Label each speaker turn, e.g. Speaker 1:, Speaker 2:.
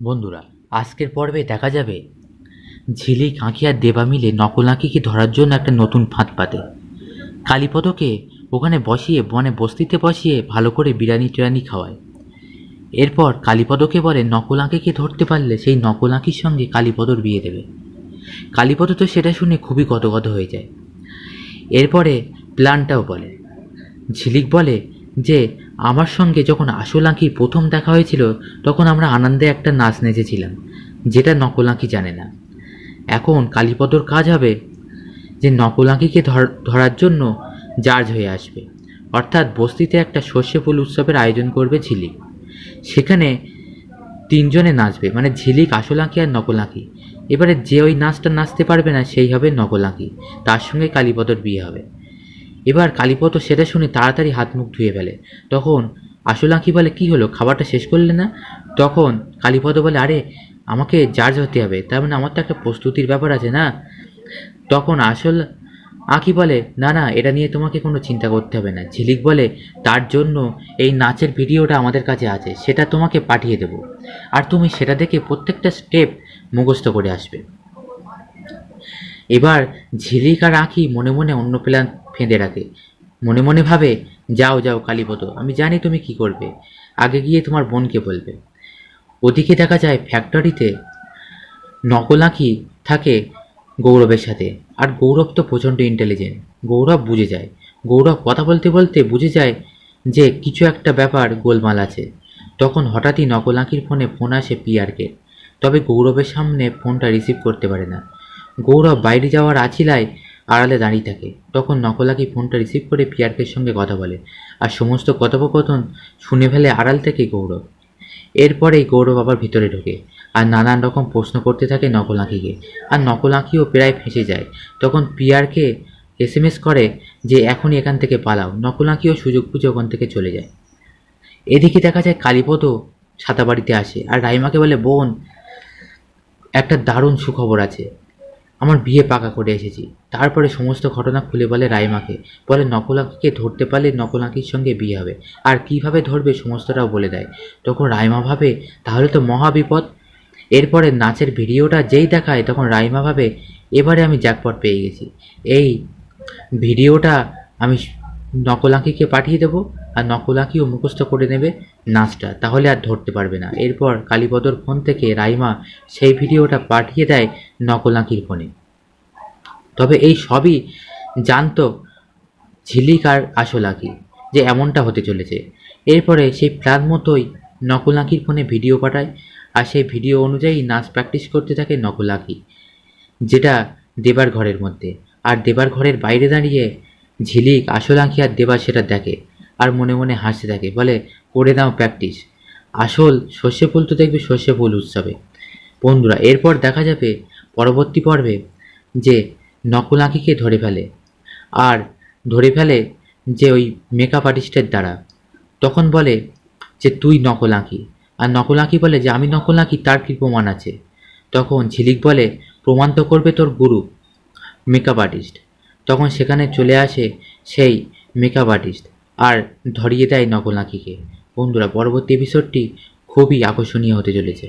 Speaker 1: বন্ধুরা, আজকের পর্বে দেখা যাবে ঝিলিক, আঁখি আর দেবা মিলে নকল আঁখিকে ধরার জন্য একটা নতুন ফাঁদ পাতে। কালীপদকে ওখানে বসিয়ে, বস্তিতে বসিয়ে ভালো করে বিরিয়ানি টিরানি খাওয়ায়। এরপর কালীপদকে বলে নকল আঁখিকে ধরতে পারলে সেই নকল আঁখির সঙ্গে কালীপদর বিয়ে দেবে। কালীপদ তো সেটা শুনে খুবই গদগদ হয়ে যায়। এরপরে প্ল্যানটাও বলে। ঝিলিক বলে যে আমার সঙ্গে যখন আসল আঁখির প্রথম দেখা হয়েছিল তখন আমরা আনন্দে একটা নাচ নেচেছিলাম, যেটা নকল আঁখি জানে না। এখন কালীপদর কাজ হবে যে নকল আঁখিকে ধরার জন্য জার্জ হয়ে আসবে, অর্থাৎ বস্তিতে একটা সর্ষে ফুল উৎসবের আয়োজন করবে ঝিলিক। সেখানে তিনজনে নাচবে, মানে ঝিলিক, আসল আঁখি আর নকল আঁখি। এবারে যে ওই নাচটা নাচতে পারবে না সেই হবে নকল আঁখি, তার সঙ্গে কালীপদর বিয়ে হবে। এবার কালীপদ সেটা শুনে তাড়াতাড়ি হাত মুখ ধুয়ে ফেলে। তখন আসল আঁখি বলে, কী হলো, খাবারটা শেষ করলে না? তখন কালীপদ বলে, আরে আমাকে জার্জ হতে হবে, তার মানে আমার তো একটা প্রস্তুতির ব্যাপার আছে না। তখন আসল আঁখি বলে, না না, এটা নিয়ে তোমাকে কোনো চিন্তা করতে হবে না। ঝিলিক বলে, তার জন্য এই নাচের ভিডিওটা আমাদের কাছে আছে, সেটা তোমাকে পাঠিয়ে দেব, আর তুমি সেটা দেখে প্রত্যেকটা স্টেপ মুখস্থ করে আসবে। এবার ঝিলিক আর আঁখি মনে মনে অন্য প্ল্যান ফেঁদে রাখে। মনে মনে ভাবে, যাও যাও কালীপদ, আমি জানি তুমি কি করবে, আগে গিয়ে তোমার বোনকে বলবে। ওদিকে দেখা যায় ফ্যাক্টরিতে নকল আঁখি থাকে গৌরবের সাথে, আর গৌরব তো প্রচণ্ড ইন্টেলিজেন্ট। গৌরব বুঝে যায়, গৌরব কথা বলতে বলতে বুঝে যায় যে কিছু একটা ব্যাপার গোলমাল আছে। তখন হঠাৎই নকল আঁখির ফোন আসে পিয়ারকে, তবে গৌরবের সামনে ফোনটা রিসিভ করতে পারে না। গৌরব বাইরে যাওয়ার আছিলায় আড়ালে দাঁড়িয়ে থাকে। তখন নকল আঁখি ফোনটা রিসিভ করে পিয়ারকের সঙ্গে কথা বলে, আর সমস্ত কথোপকথন শুনে ফেলে আড়াল থেকে গৌরব। এরপরেই গৌরব আবার ভিতরে ঢোকে আর নানান রকম প্রশ্ন করতে থাকে নকল আঁখিকে, আর নকল আঁখিও প্রায় ফেঁসে যায়। তখন পিয়ারকে এসএমএস করে যে এখনই এখান থেকে পালাও। নকল আঁখিও সুযোগ বুঝে ওখান থেকে চলে যায়। এদিকে দেখা যায় কালীপদও ছাতাবাড়িতে আসে আর রাইমাকে বলে, বোন, একটা দারুণ সুখবর আছে, আমার বিয়ে পাকা করে এসেছি। তারপরে সমস্ত ঘটনা খুলে বলে রাইমাকে, বলে নকল আঁখিকে ধরতে পারলে নকল আঁখির সঙ্গে বিয়ে হবে, আর কিভাবে ধরবে সমস্তটাও বলে দেয়। তখন রাইমা ভাবে, তাহলে তো মহা বিপদ। এরপরে নাচের ভিডিওটা যেই দেখায় তখন রাইমা ভাবে, এবারে আমি জ্যাকপট পেয়ে গেছি, এই ভিডিওটা আমি নকল আঁখিকে পাঠিয়ে দেবো, আর নকল আঁখিও মুখস্থ করে নেবে নাচটা, তাহলে আর ধরতে পারবে না। এরপর কালীপদর ফোন থেকে রাইমা সেই ভিডিওটা পাঠিয়ে দেয় নকল আঁখির ফোনে। তবে এই সবই জানতো ঝিলিক আর আসল আঁখি, যে এমনটা হতে চলেছে। এরপরে সেই প্ল্যান মতোই নকল আঁখির ফোনে ভিডিও পাঠায়, আর সেই ভিডিও অনুযায়ী নাচ প্র্যাকটিস করতে থাকে নকল আঁখি, যেটা দেবার ঘরের মধ্যে। আর দেবার ঘরের বাইরে দাঁড়িয়ে ঝিলিক, আসল আঁখি আর দেবা সেটা দেখে আর মনে মনে হাসতে থাকে, বলে, করে দাও প্র্যাকটিস, আসল সর্ষে ফুল তো দেখবে সর্ষে ফুল উৎসবে। বন্ধুরা, এরপর দেখা যাবে পরবর্তী পর্বে যে নকল আঁখিকে ধরে ফেলে, আর ধরে ফেলে যে ওই মেকআপ আর্টিস্টের দ্বারা। তখন বলে যে তুই নকল আঁখি, আর নকল আঁখি বলে যে আমি নকল আঁখি, তার কি প্রমাণ আছে? তখন ঝিলিক বলে, প্রমাণ তো করবে তোর গুরু, মেকআপ আর্টিস্ট। তখন সেখানে চলে আসে সেই মেকআপ আর্টিস্ট আর ধরিয়ে দেয় নকল আঁখিকে। বন্ধুরা, পরবর্তী এপিসোডটি খুবই আকর্ষণীয় হতে চলেছে।